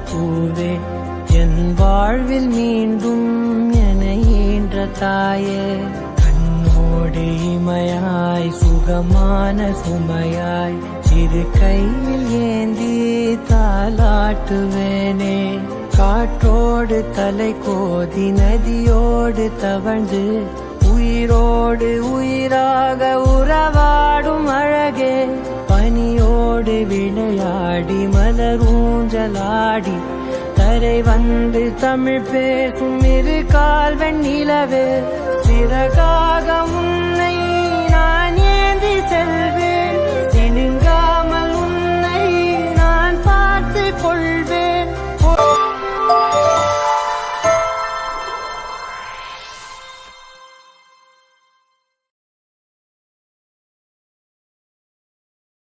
பூவே என் வாழ்வில் மீண்டும் என ஈன்ற தாயே கண்ணோடு இமையாய் சுகமான சுமையாய் சிறு கையில் ஏந்தி தாலாட்டுவேனே காற்றோடு தலை கோதி நதியோடு தவழ்ந்து உயிரோடு உயிராக உறவாடும் அழகே பனியோடு விளையாடி மலரூஞ்சலாடி தரை வந்து தமிழ் பேசும் இரு கால் வெண்ணிலவே சிறகாக உன்னை நான் ஏந்தி செல்வேன்